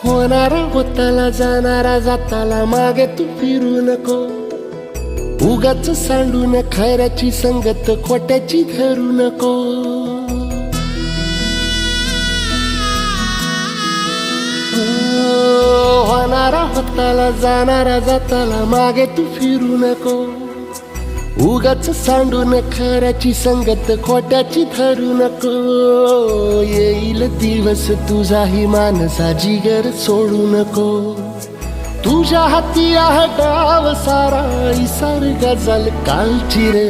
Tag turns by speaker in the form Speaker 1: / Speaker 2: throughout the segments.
Speaker 1: होणारा होताला जाणारा जाताला मागे तू फिरू नको. उगाच सांडून खऱ्याची संगत खोट्याची धरू नको. होणारा होताला जाणारा जाताला मागे तू फिरू नको. उगाच सांडून खऱ्याची संगत खोट्याची धरू नको. येईल दिवस तुझाही मानसा जिगर सोडू नको. तुझ्या हाती आहे डाव सारा इसार गजल कालची रे.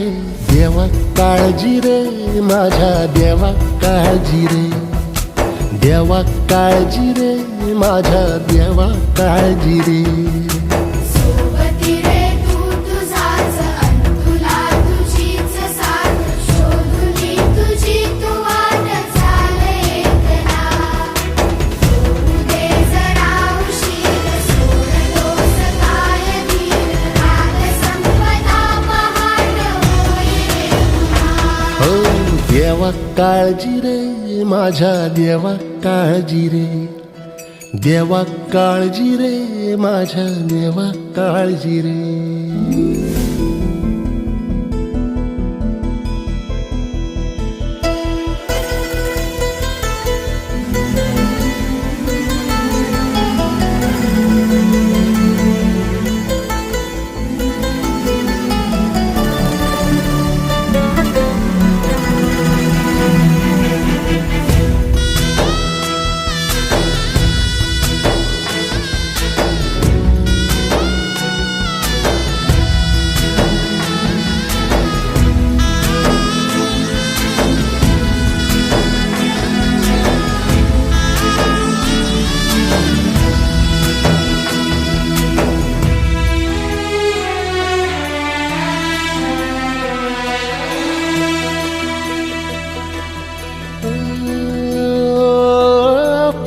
Speaker 1: देवा काळजी रे माझ्या देवा काळजी रे. देवा काळजी रे माझ्या देवा काळजी रे. देवा काळजी रे माझ्या देवा काळजी रे. देवा काळजी रे माझ्या देवा काळजी रे.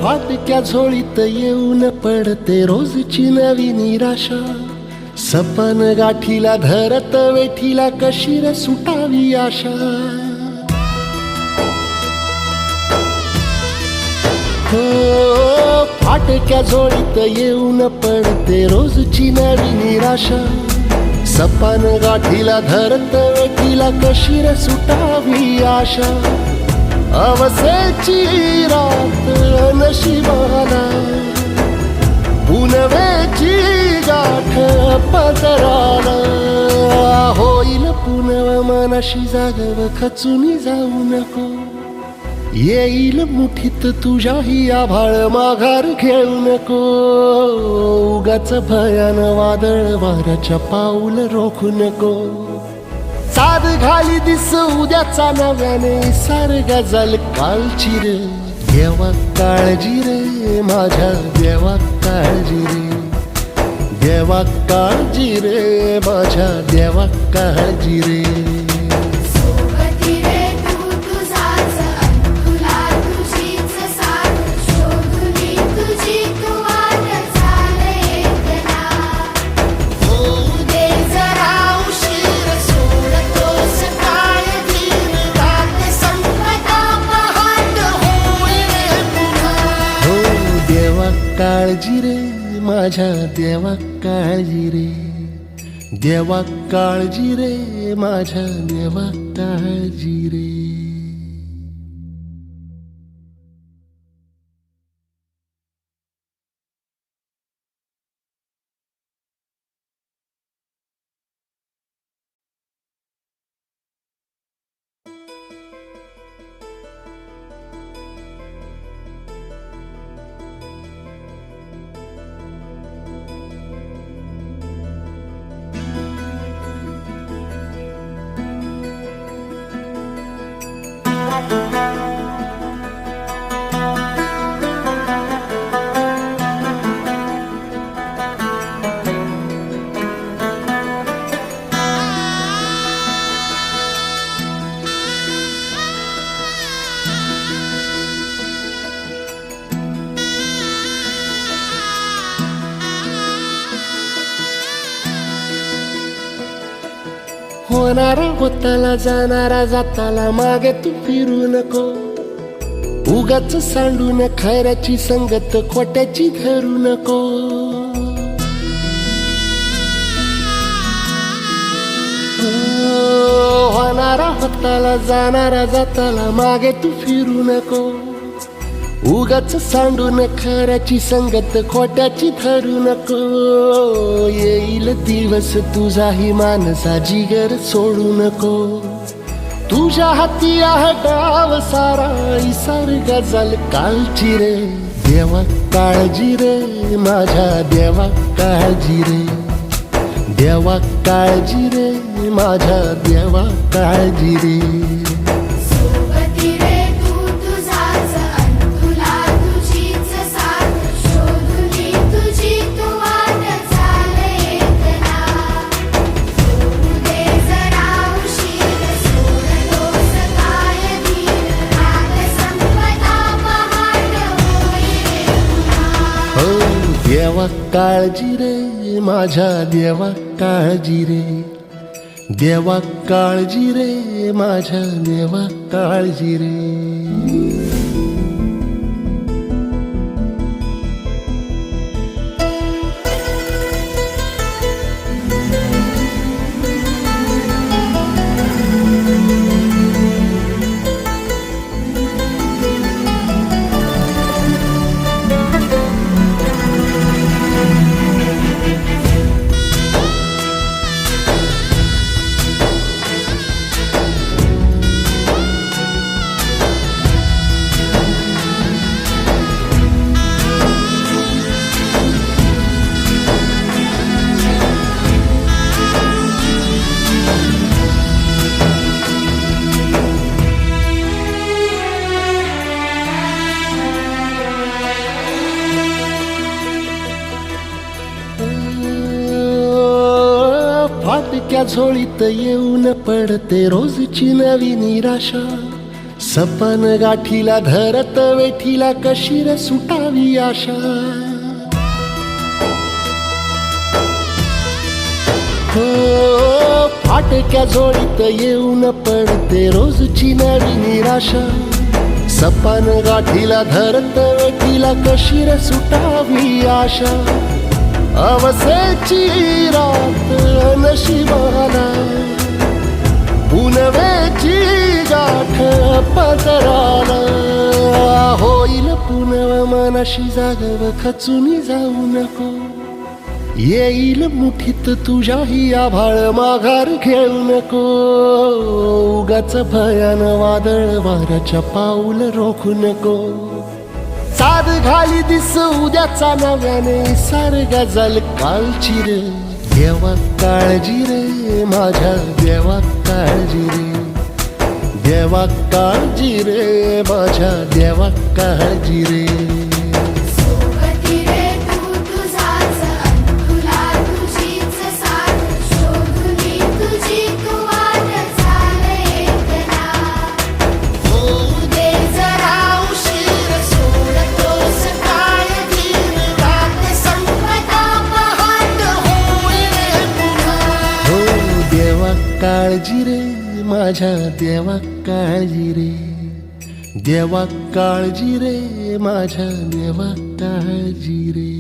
Speaker 1: फाटक्या झोळीत येऊन पडते रोजची नवी निराशा. सपन गाठीला धरत वेठीला कशी रे सुटावी आशा. हो फाटक्या झोळीत येऊन पडते रोजची नवी निराशा. सपन गाठीला धरत वेठीला कशी रे सुटावी आशा. अवसेची रात नशिबाला पुनवेची गाठ पदराला. होईल पुनव मनाशी जागव खचून जाऊ नको. येईल मुठीत तुझ्याही आभाळ माघार घेऊ नको. उगाच भयान वादळ वाऱ्याच्या पाऊल रोखू नको. साध घाली दिस उद्याचा नव्याने सार गजल कालची रे. देवा काळजी रे माझ्या देवा काळजी रे. देवा काळजी रे माझ्या देवा काळजी रे. काळजी रे माझ्या देवा काळजी रे. देवा काळजी रे माझ्या देवा काळजी रे. होणारा होताला जाणारा जाताला मागे तू फिरू नको. उगाच सांडून खैराची संगत खोट्याची धरू नको. होणारा होताला जाणारा जाताला मागे तू फिरू नको. उगाच सांडून खऱ्याची संगत खोट्याची धरू नको. येईल दिवस तुझाही मानसा जिगर सोडू नको. तुझ्या हाती आहे डाव सारा इसार गजल कालची रे. देवा काळजी रे माझ्या देवा काळजी रे. देवा काळजी रे माझ्या देवा काळजी रे. देवा काळजी रे माझ्या देवा काळजी रे. देवा काळजी रे माझ्या देवा काळजी रे. फाटक्या झोळीत येऊन पडते रोजची नवी निराशा. सपन गाठीला धरत वेठीला कशी रे सुटावी आशा. हो फाटक्या झोळीत येऊन पडते रोजची नवी निराशा. सपन गाठीला धरत वेठीला कशी रे सुटावी आशा. अवसेची रात नशिबाला पुनवेची गाठ पदराला. होईल पुनव मनाशी जागव खचून जाऊ नको. येईल मुठीत तुझ्याही आभाळ माघार घेऊ नको. उगाच भयान वादळ वाऱ्याच्या पाऊल रोखू नको. साध घाली दिस उद्याचा नव्याने सार गजल कालची रे. देवा काळजी रे माझ्या देवा काळजी रे. देवा काळजी रे माझ्या देवा काळजी रे. काळजी रे माझ्या देवा काळजी रे. देवा काळजी रे माझ्या देवा काळजी रे.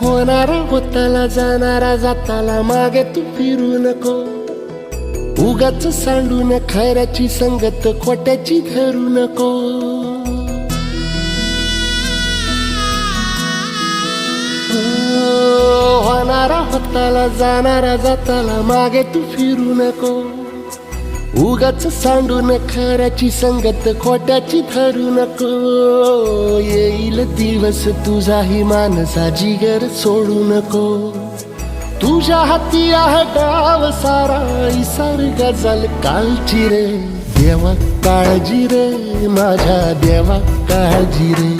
Speaker 1: होणारा होताला जाणारा जाताला मागे तू फिरू नको. उगाच सांडून खऱ्याची संगत खोट्याची धरू नको. होणारा होताला जाणारा जाताला मागे तू फिरू नको. उगाच सांडून खऱ्याची संगत खोट्याची धरू नको. येईल दिवस तुझाही मानसा जिगर सोडू नको. तुझ्या हाती आहे गाव सारा इसार गजल कालची रे. देवा काळजी रे माझ्या देवा काळजी रे.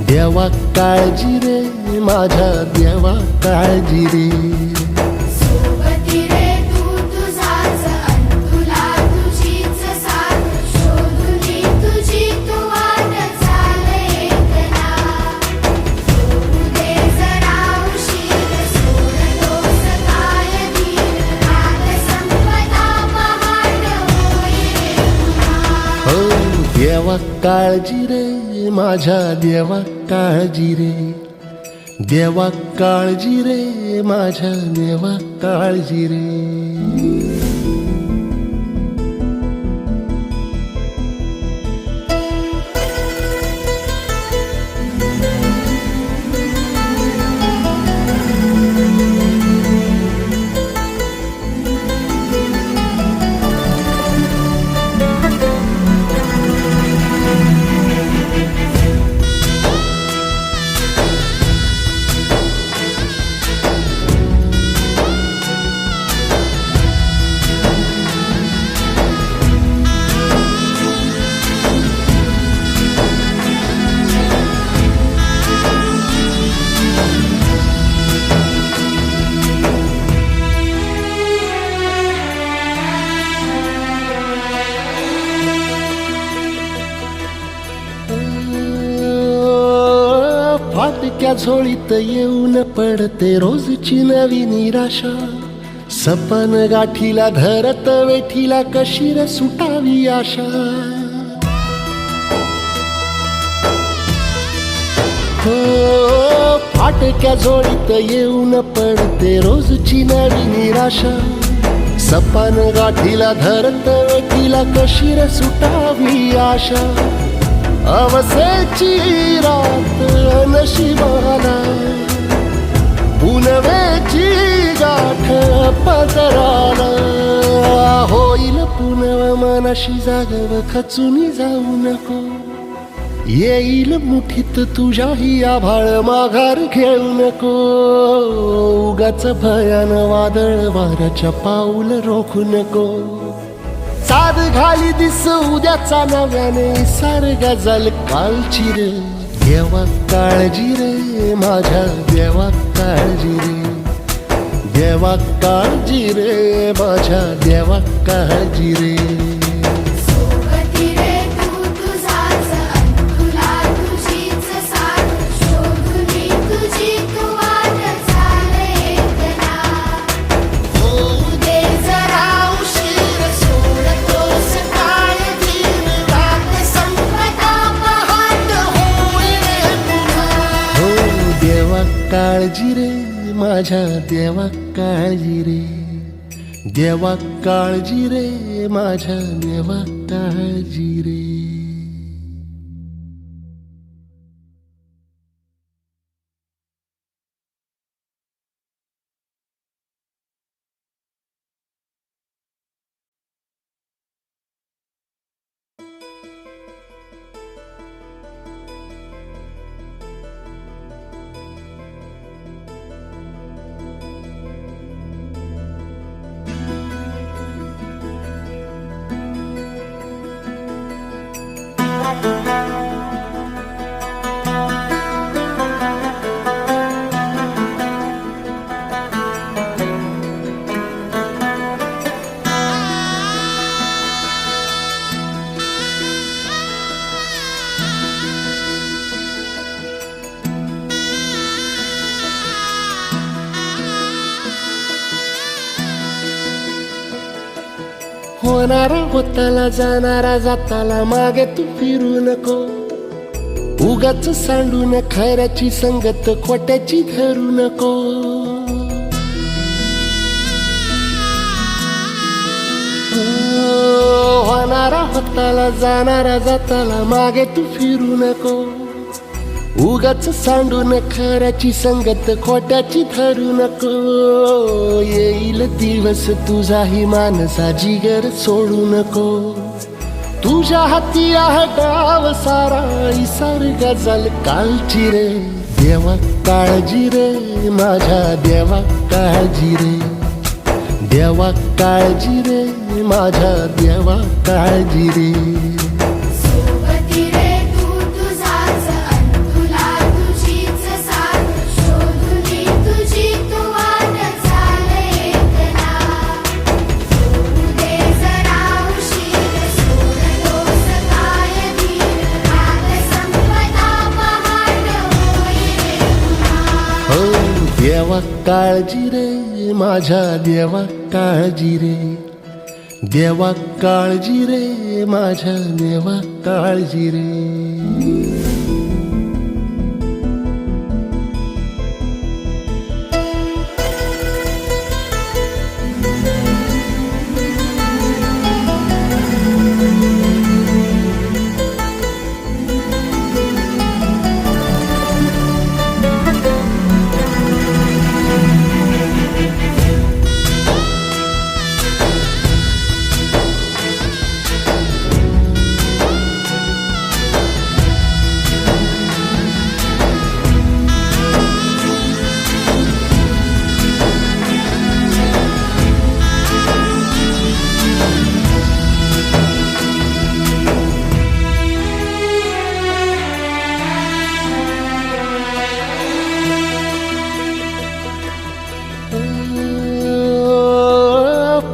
Speaker 1: देवा काळजी रे माझ्या देवा काळजी रे.
Speaker 2: सोबती रे तू तुझाच अन तुला तुझीच साथ शोधुनी तुझी तू वाट चाल एकला. सोडू दे जरा उशीर सोडतोस काय धीर रात संपदा पहाट होई रे पुन्हा.
Speaker 1: हो देवा काळजी रे माझ्या देवा काळजी रे. देवा काळजी रे माझ्या देवा काळजी रे. फाटक्या झोळीत येऊन पडते रोजची नवी निराशा. सपन गाठीला धरत वेठीला कशी रे सुटावी आशा. हो फाटक्या झोळीत येऊन पडते रोजची नवी निराशा. सपन गाठीला धरत वेठीला कशी रे सुटावी आशा. अवसेची रात नशिबाला पुनवेची गाठ पदराला. होईल पुनव मनाशी जागव खचून जाऊ नको. येईल मुठीत तुझ्याही आभाळ माघार घेऊ नको. उगाच भयान वादळ वाऱ्याच्या पाऊल रोखू नको. साध घाली दिस उद्याचा नव्याने सार गजल कालची रे. देवा काळजी रे माझ्या देवा काळजी रे. देवा काळजी रे माझ्या देवा काळजी रे.
Speaker 2: सोबती रे तू तुझाच अन तुला तुझीच साथ शोधुनी तुझी तू वाट चाल एकला. होऊ दे जरा उशीर सोडतोस काय धीर रात संपदा पहाट होई रे पुन्हा.
Speaker 1: हो देवा काळजी रे माझ्या देवा काळजी रे. देवा काळजी रे माझ्या देवा काळजी रे. होणारा होताला जाणारा जाताला मागे तू फिरू नको. उगाच सांडून खऱ्याची संगत खोट्याची धरू नको. होणारा होताला जाणारा जाताला मागे तू फिरू नको. उगाच सांडून खऱ्याची संगत खोट्याची धरू नको. येईल दिवस तुझाही मानसा जिगर सोडू नको. तुझ्या हाती आहे डाव सारा इसार गजल कालची रे. देवा काळजी रे माझ्या देवा काळजी रे. देवा काळजी रे माझ्या देवा काळजी रे.
Speaker 2: सोबती रे तू तुझाच अन तुला तुझीच साथ शोधुनी तुझी तू वाट चाल एकला. सोडू दे जरा उशीर सोडतोस काय धीर रात संपता पहाट होईल पुन्हा.
Speaker 1: हो देवा काळजी रे माझ्या देवा काळजी रे. देवा काळजी रे माझ्या देवा काळजी रे.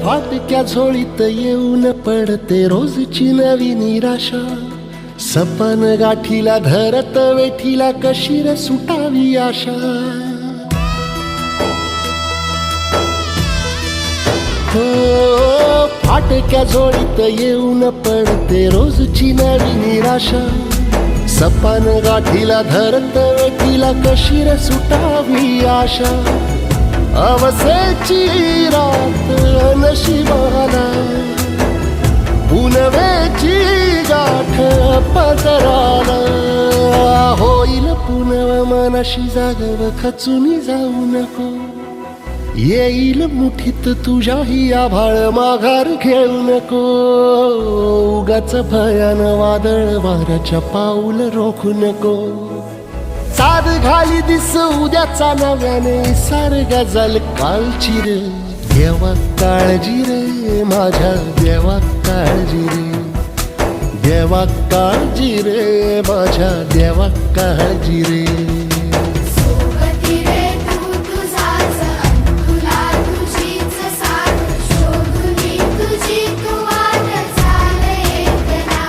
Speaker 1: फाटक्या झोळीत येऊन पडते रोजची नवी निराशा. सपन गाठीला धरत वेठीला कशी रे सुटावी आशा. हो फाटक्या झोळीत येऊन पडते रोजची नवी निराशा. सपन गाठीला धरत वेठीला कशी रे सुटावी आशा. अवसेची रात नशिबाला पुनवेची गाठ पदराला. होईल पुनव मनाशी जागव खचून जाऊ नको. येईल मुठीत तुझ्याही आभाळ माघार घेऊ नको. उगाच भयान वादळ वाऱ्याच्या पाऊल रोखू नको. साध घाली दिस उद्याचा नव्याने सार गजल कालची रे. देवा काळजी रे माझ्या देवा काळजी रे. देवा काळजी रे माझ्या देवा काळजी रे.
Speaker 2: सोबती रे तू तुझाच अन तुला तुझीच साथ शोधुनी तुझी तू वाट चाल एकला.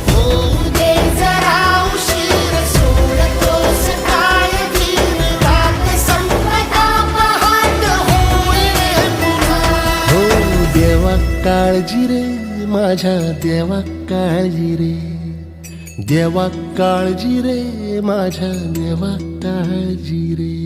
Speaker 2: होऊ दे जरा उशीर सोडतोस काय धीर रात संपता पहाट होईल पुन्हा.
Speaker 1: हो देवा काळजी रे माझ्या देवा काळजी रे. देवा काळजी रे माझ्या देवा काळजी रे.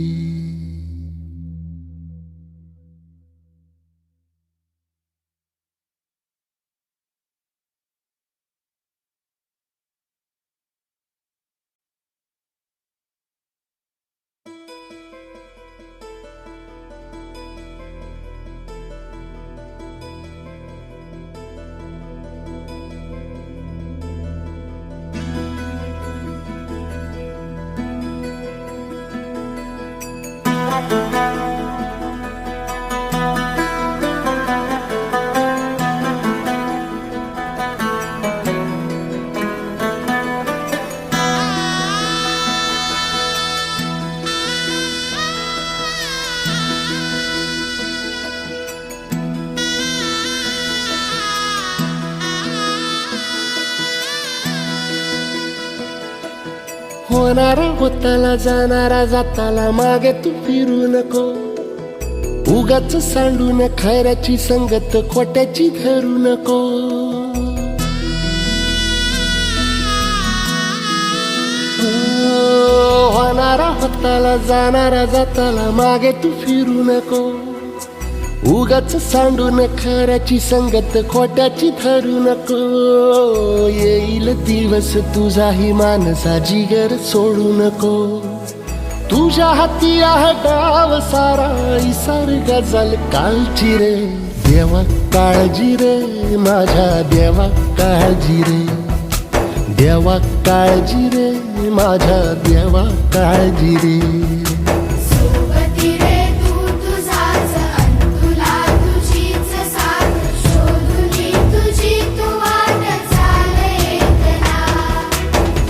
Speaker 1: होणारा होताला जाणारा जाताला मागे तू फिरू नको. उगाच सांडून खैराची संगत खोट्याची धरू नको. होणारा होताला जाणारा जाताला मागे तू फिरू नको. उगाच सांडून खऱ्याची संगत खोट्याची धरू नको. येईल दिवस तुझाही मानसा जिगर सोडू नको. तुझ्या हाती आहे डाव सारा इसार गजल कालची रे. देवा काळजी रे माझ्या देवा काळजी रे. देवा काळजी रे माझ्या देवा काळजी रे.
Speaker 2: सोबती रे तू तुझाच अन तुला तुझीच साथ. शोधुनी तुझी तू वाट चाल एकला.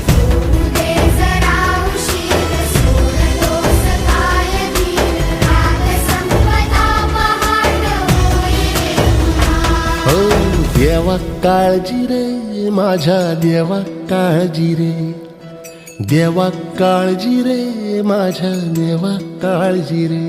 Speaker 2: होऊ दे जरा उशीर सोडतोस काय धीर. रात संपता पहाट होईल पुन्हा.
Speaker 1: हो देवा काळजी रे माझ्या देवा काळजी रे. देवा काळजी रे माझ्या देवा काळजी रे.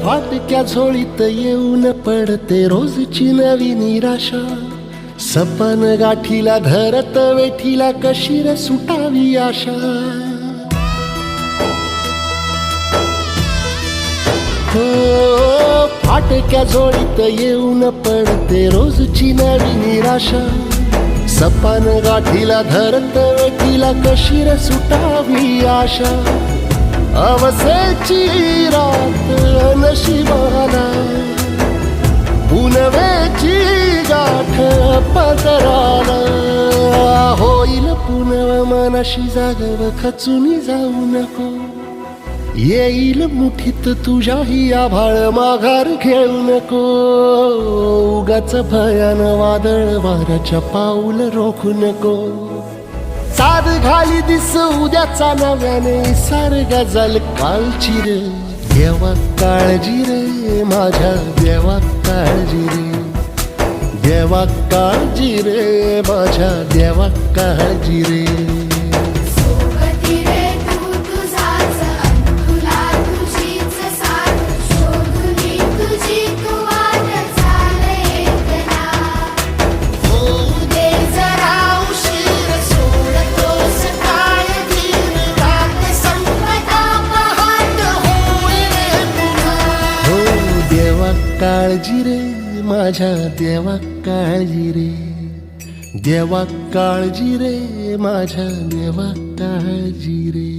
Speaker 1: फाटक्या झोळीत येऊन पडते रोजची नवी निराशा. सपन गाठीला धरत वेठीला कशी रे सुटावी आशा. हो फाटक्या झोळीत येऊन पडते रोजची नवी निराशा. सपन गाठीला धरत वेठीला कशी रे सुटावी आशा. अवसेची रात नशिबाला पुनवेची गाठ पदराला. होईल पुनव मनाशी जागव खचून जाऊ नको. येईल मुठीत तुझ्याही आभाळ माघार घेऊ नको. उगाच भयान वादळ वाऱ्याच्या पाऊल रोखू नको. साध घाली दिस उद्याचा नव्याने सार गजल कालची रे. देवा काळजी रे माझ्या देवा काळजी रे. देवा काळजी रे माझ्या देवा काळजी रे.
Speaker 2: सोबती रे तू तुझाच अन तुला तुझीच साथ. शोधुनी तुझी तू वाट चाल एकला. होऊ दे जरा उशीर सोडतोस काय धीर. रात संपता पहाट होईल पुन्हा.
Speaker 1: हो देवा काळजी रे माझ्या देवा काळजी रे. देवा काळजी रे माझ्या देवा काळजी रे.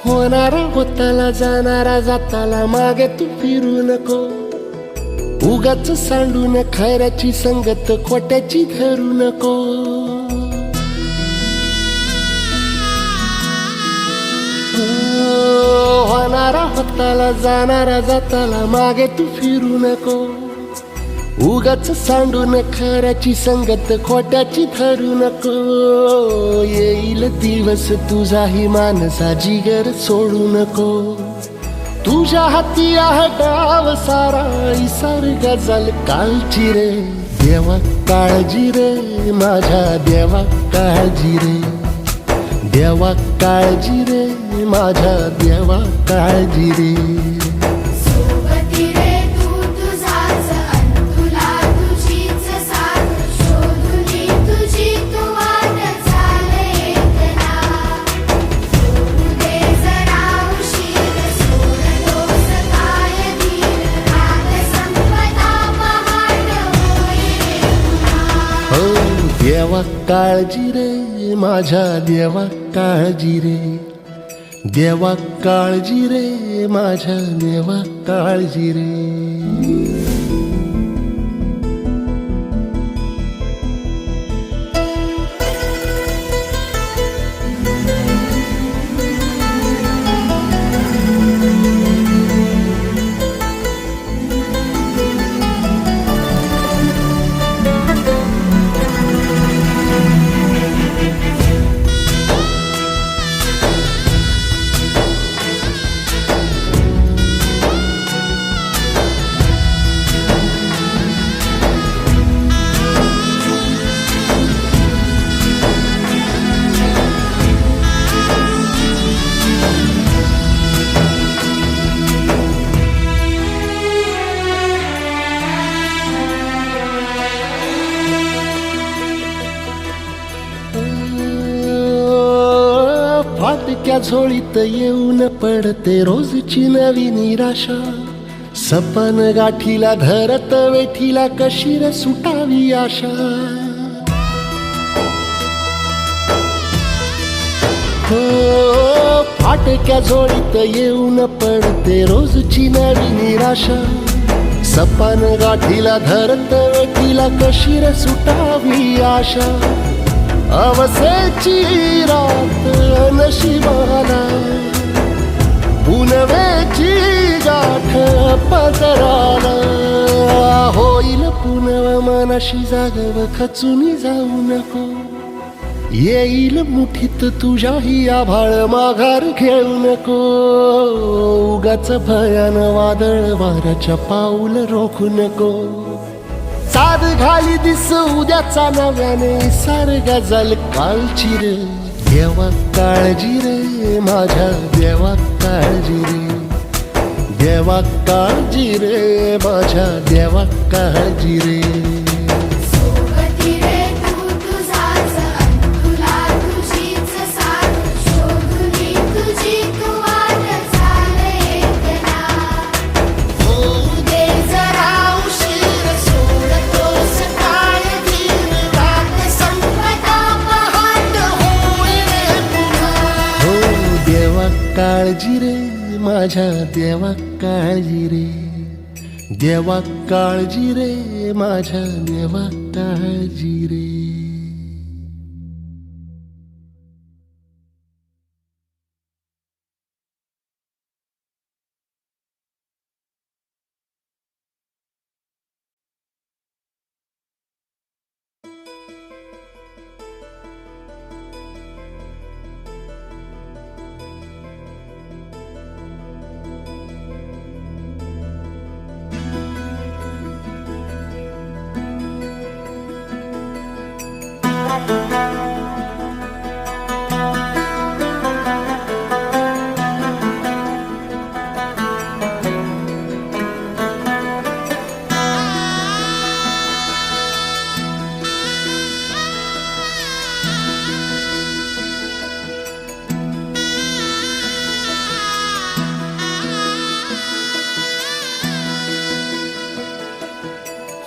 Speaker 1: होणारा होताला जाणारा जाताला मागे तू फिरू नको. उगाच सांडून खऱ्याची संगत खोट्याची धरू नको. होणारा होताला जाणारा जाताला मागे तू फिरू नको. उगाच सांडून खऱ्याची संगत खोट्याची धरू नको. येईल दिवस तुझाही मानसा जिगर सोडू नको. तुझ्या हाती आहे डाव सारा इसार गजल कालची रे. देवा काळजी रे माझ्या देवा काळजी रे. देवा काळजी रे माझ्या देवा काळजी रे.
Speaker 2: सोबती रे तू तुझाच अन तुला तुझीच साथ. शोधुनी तुझी तू वाट चाल एकला. सोडू दे जरा उशीर सोडतोस काय धीर. रात संपता पहाट होईल पुन्हा.
Speaker 1: हो देवा काळजी रे माझ्या देवा काळजी रे. देवा काळजी रे माझ्या देवा काळजी रे. फाटक्या झोळीत येऊन पडते रोजची नवी निराशा. सपन गाठीला धरत वेठीला कशी रे सुटावी आशा. हो फाटक्या झोळीत येऊन पडते रोजची नवी निराशा. सपन गाठीला धरत वेठीला कशी रे सुटावी आशा. अवसेची रात नशिबाला पुनवेची गाठ पदराला. होईल पुनव मनाशी जागव खचून जाऊ नको. येईल मुठीत तुझ्याही आभाळ माघार घेऊ नको. उगाच भयान वादळ वाऱ्याच्या पाऊल रोखू नको. साध घाली दिस उद्याचा नव्याने सार गजल कालची रे. देवा काळजी रे माझ्या देवा काळजी रे. देवा काळजी रे माझ्या देवा काळजी रे.
Speaker 2: सोबती रे तू तुझाच अन तुला तुझीच साथ. शोधुनी तुझी तू वाट चाल एकला. होऊ दे जरा उशीर सोडतोस काय धीर. रात संपता पहाट होईल पुन्हा.
Speaker 1: हो देवा काळजी रे माझ्या देवा काळजी रे. देवा काळजी रे माझ्या देवा काळजी रे.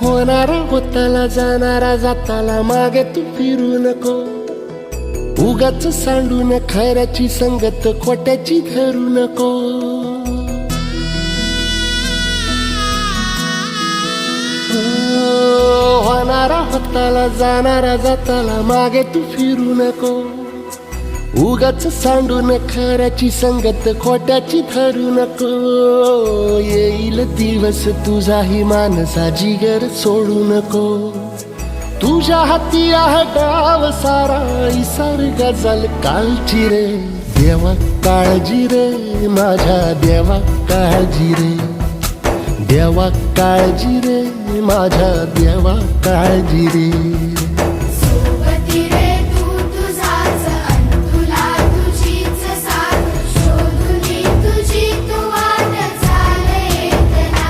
Speaker 1: होणारा होताला जाणारा जाताला मागे तू फिरू नको. उगाच सांडून खऱ्याची संगत खोट्याची धरू नको. होणारा होताला जाणारा जाताला मागे तू फिरू नको. उगाच सांडून खऱ्याची संगत खोट्याची धरू नको. येईल दिवस तुझाही मानसा जिगर सोडू नको. तुझ्या हाती आहे डाव सारा इसार गजल कालची रे. देवा काळजी रे माझ्या देवा काळजी रे. देवा काळजी रे माझ्या देवा काळजी रे.
Speaker 2: सोबती रे तू तुझाच अन तुला तुझीच साथ. शोधुनी तुझी तू वाट चाल एकला.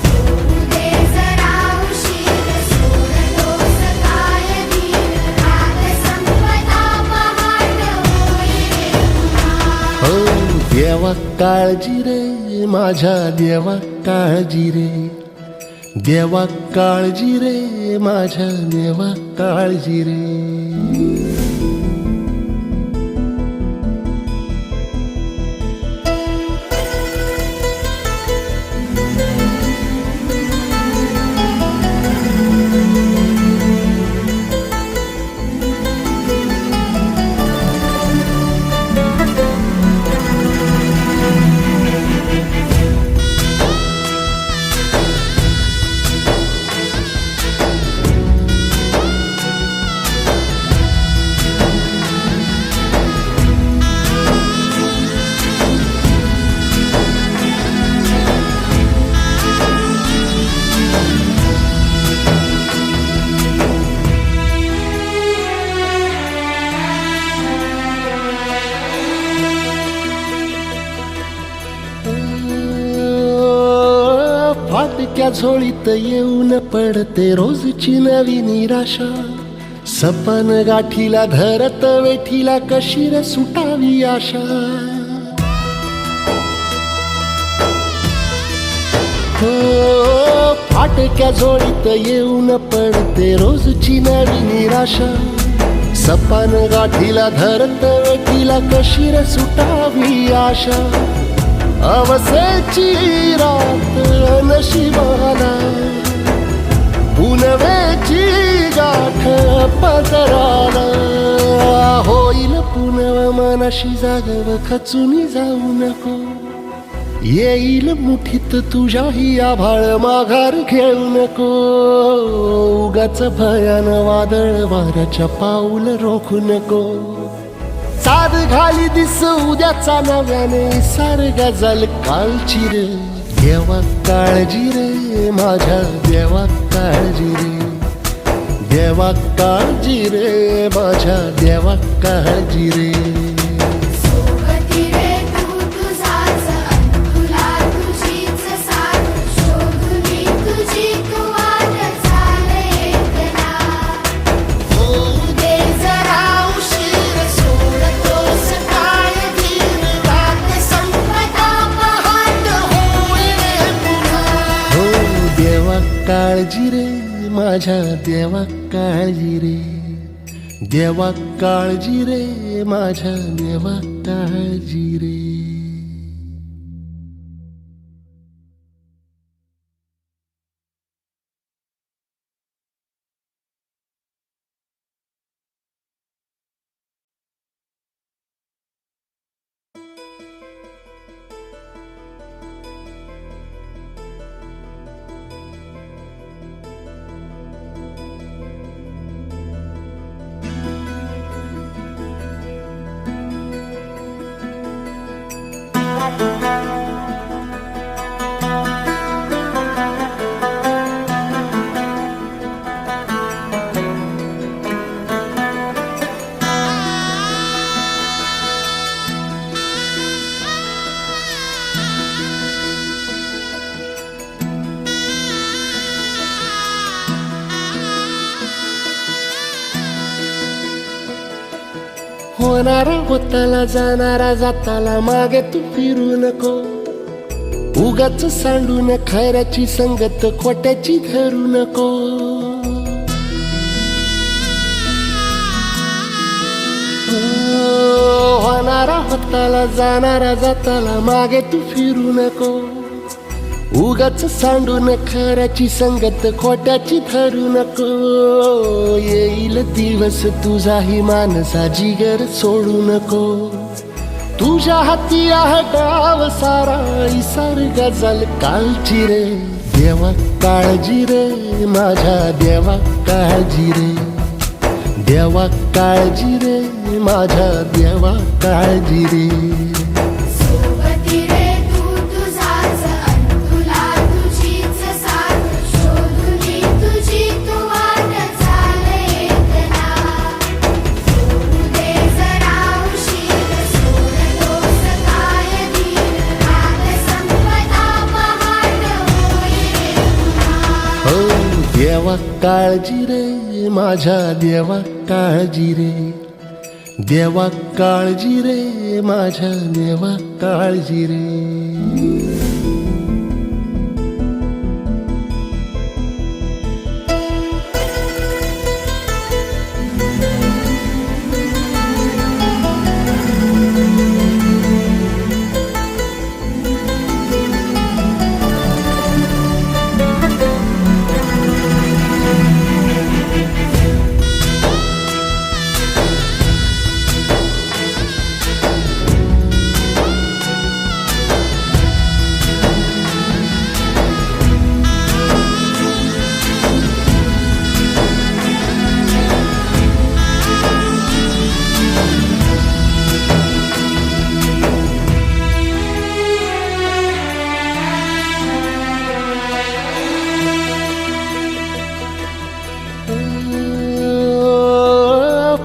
Speaker 2: सोडू दे जरा उशीर सोडतोस काय धीर. रात संपता पहाट होईल पुन्हा.
Speaker 1: हो देवा काळजी रे माझ्या देवा काळजी रे. देवा काळजी रे माझ्या देवा काळजी रे. फाटक्या झोळीत येऊन पडते रोजची नवी निराशा. सपन गाठीला धरत वेठीला कशी रे सुटावी आशा. हो फाटक्या झोळीत येऊन पडते रोजची नवी निराशा. सपन गाठीला धरत वेठीला कशी रे सुटावी आशा. अवसेची रात नशिबाला पुनवेची गाठ पदराला. होईल पुनव मनाशी जागव खचून जाऊ नको. येईल मुठीत तुझ्याही आभाळ माघार घेऊ नको. उगाच भयान वादळ वाऱ्याच्या पाऊल रोखू नको. साध घाली दिस उद्याचा नव्याने सार गजल कालची रे. देवा काळजी रे माझ्या देवा काळजी रे. देवा काळजी रे माझ्या देवा काळजी रे.
Speaker 2: सोबती रे तू तुझाच अन तुला तुझीच साथ. शोधुनी तुझी तू वाट चाल एकला. होऊ दे जरा उशीर सोडतोस काय धीर. रात संपता पहाट होईल पुन्हा.
Speaker 1: हो देवा काळजी रे माझ्या देवा काळजी रे. देवा काळजी रे माझ्या देवा काळजी रे. होणारा होताला जाणारा जाताला मागे तू फिरू नको. उगाच सांडून खैराची संगत खोट्याची धरू नको. होणारा होताला जाणारा जाताला मागे तू फिरू नको. उगाच सांडून खऱ्याची संगत खोट्याची धरू नको. येईल दिवस तुझाही मानसा जिगर सोडू नको. तुझ्या हाती आहे डाव सारा इसार गजल कालची रे. देवा काळजी रे माझ्या देवा काळजी रे. देवा काळजी रे माझ्या देवा काळजी रे.
Speaker 2: सोबती रे तू तुझाच अन तुला तुझीच साथ. शोधुनी तुझी तू वाट चाल एकला. सोडू दे जरा उशीर सोडतोस काय धीर. रात संपता पहाट होईल पुन्हा.
Speaker 1: हो देवा काळजी रे माझ्या देवा काळजी रे. देवा काळजी रे माझ्या देवा काळजी रे.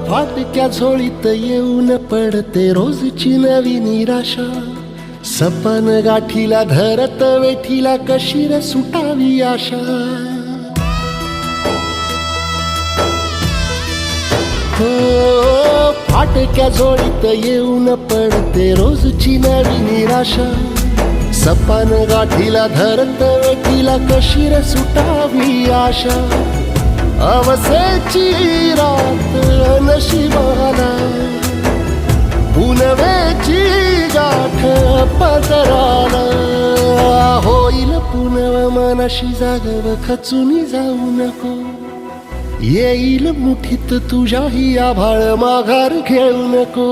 Speaker 1: फाटक्या झोळीत येऊन पडते रोजची नवी निराशा. सपन गाठीला धरत वेठीला कशी रे सुटावी आशा. हो फाटक्या झोळीत येऊन पडते रोजची नवी निराशा. सपन गाठीला धरत वेठीला कशी रे सुटावी आशा. अवसेची रात नशिबाला पुनवेची गाठ पदराला. होईल पुनव मनाशी जागव खचून जाऊ नको. येईल मुठीत तुझ्याही आभाळ माघार घेऊ नको.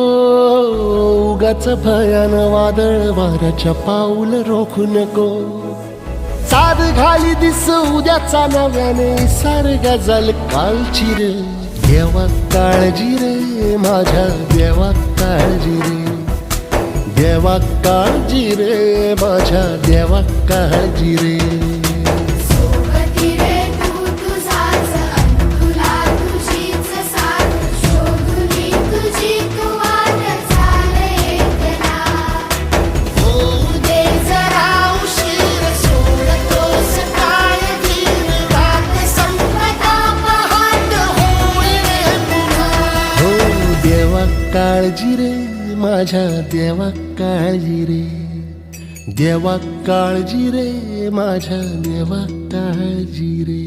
Speaker 1: उगाच भयान वादळ वाऱ्याच्या पाऊल रोखू नको. साध घाली दिस उद्याचा नव्याने सार गजल कालची रे. देवा काळजी रे माझ्या देवा काळजी रे. देवा काळजी रे माझ्या देवा काळजी रे.
Speaker 2: सोबती रे तू तुझाच अन तुला तुझीच साथ. शोधुनी तुझी तू वाट चाल एकला. होऊ दे जरा उशीर सोडतोस काय धीर. रात संपता पहाट होईल पुन्हा.
Speaker 1: हो देवा काळजी रे माझ्या देवा काळजी रे. देवा काळजी रे माझ्या देवा काळजी रे.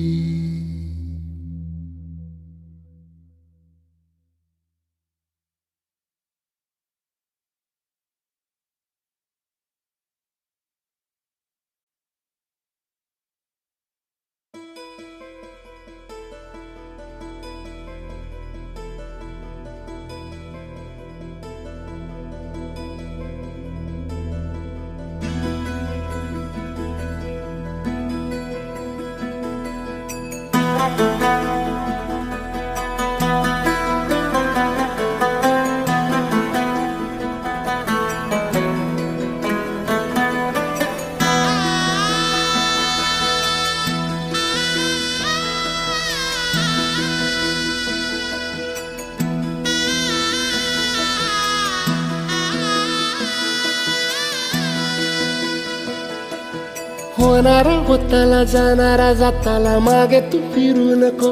Speaker 1: होणारा होताला जाणारा जाताला मागे तू फिरू नको.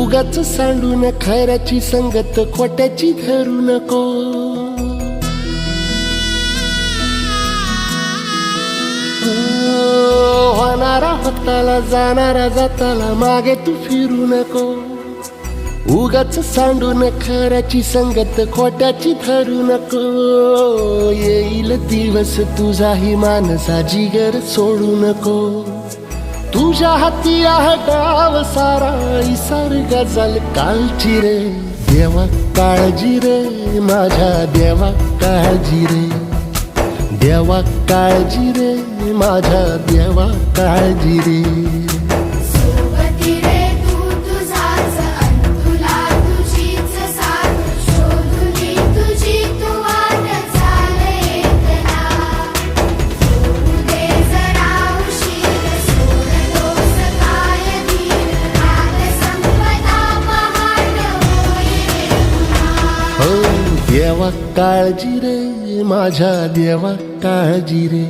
Speaker 1: उगाच सांडून खऱ्याची संगत खोट्याची धरू नको. होणारा होताला जाणारा जाताला मागे तू फिरू नको. उगाच सांडून खऱ्याची संगत खोट्याची धरू नको. येईल येईल दिवस तुझाही मानसा जिगर सोडू नको. तुझ्या हाती आहे डाव सारा इसार गजल कालची रे. देवा काळजी रे माझ्या देवा काळजी रे. देवा काळजी रे माझ्या देवा काळजी रे.
Speaker 2: सोबती रे तू तुझाच अन तुला तुझीच साथ शोधुनी तुझी तू वाट चाल एकला. सोडू दे जरा उशीर सोडतोस काय धीर राग संपदा पहाट होईल पुन्हा.
Speaker 1: हो देवा काळजी रे माझ्या देवा काळजी रे.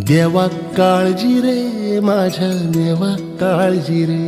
Speaker 1: देवा काळजी रे माझ्या देवा काळजी रे.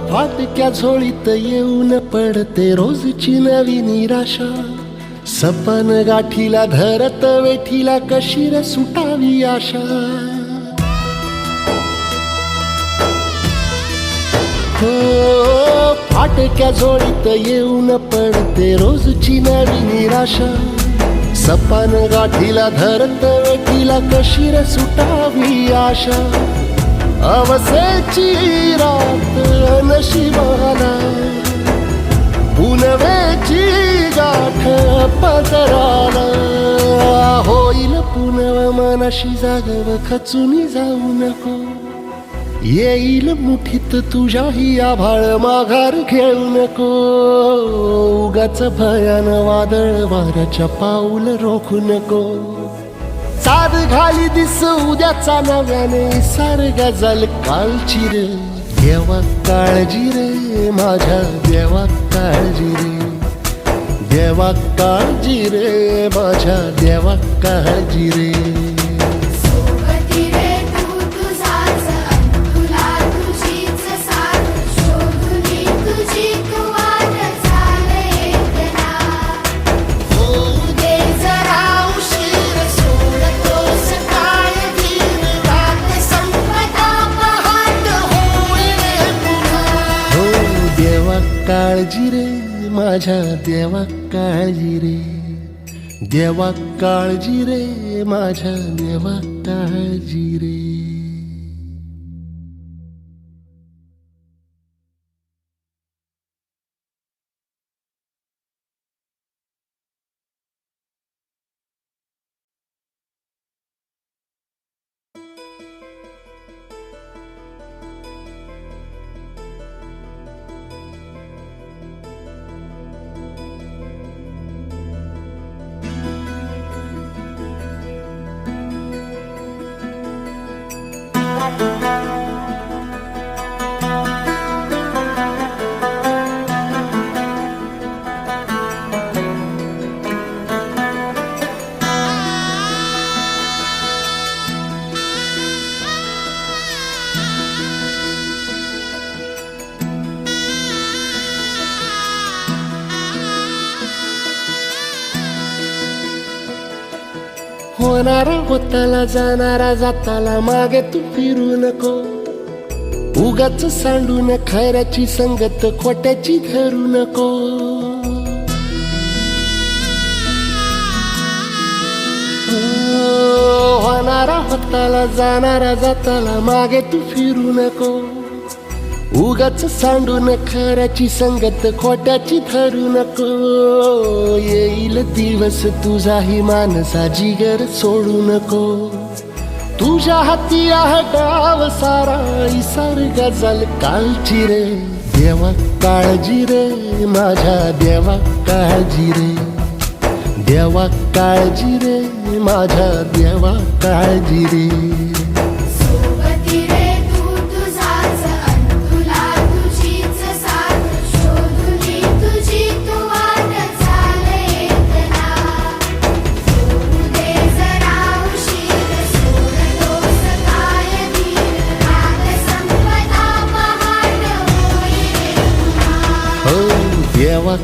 Speaker 1: फाटक्या झोळीत येऊन पडते रोजची नवी निराशा. सपन गाठीला धरत वेठीला कशी रे सुटावी आशा. हो फाटक्या झोळीत येऊन पडते रोजची नवी निराशा. सपन गाठीला धरत वेठीला कशी रे सुटावी आशा. अवसेची रात नशिबाला पुनवेची गाठ पदराला. होईल पुनव मनाशी जागव खचून जाऊ नको. येईल मुठीत तुझ्याही आभाळ माघार घेऊ नको. उगाच भयान वादळ वाऱ्याच्या पाऊल रोखू नको. साध घाली दिस उद्याचा नव्याने सार गजल कालची रे. देवा काळजी रे माझ्या देवा काळजी रे. देवा काळजी रे माझ्या देवा काळजी रे.
Speaker 2: सोबती रे तू तुझाच अन तुला तुझीच साथ शोधुनी तुझी तू वाट चाल एकला. होऊ दे जरा उशीर सोडतोस काय धीर राग संपदा पहाट होईल पुन्हा.
Speaker 1: हो देवा काळजी रे माझ्या देवा काळजी रे. देवा काळजी रे माझ्या देवा काळजी रे. होणारा होताला जाणारा जाताला मागे तू फिरू नको. उगाच सांडून खऱ्याची संगत खोट्याची धरू नको. होणारा होताला जाणारा जाताला मागे तू फिरू नको. उगाच सांडून खऱ्याची संगत खोट्याची धरू नको. येईल दिवस तुझाही मानसा जिगर सोडू नको. तुझ्या हाती आहे डाव सारा इसार गजल कालची रे देवा काळजी रे माझ्या देवा काळजी रे देवा काळजी रे माझ्या देवा काळजी रे
Speaker 2: सोबती रे तू तुझाच अन तुला तुझीच साथ शोधुनी तुझी तू वाट चाल एकला सोडू दे जरा उशीर सोडतोस काय धीर राग संपदा पहाट होई रे पुन्हा
Speaker 1: हो देवा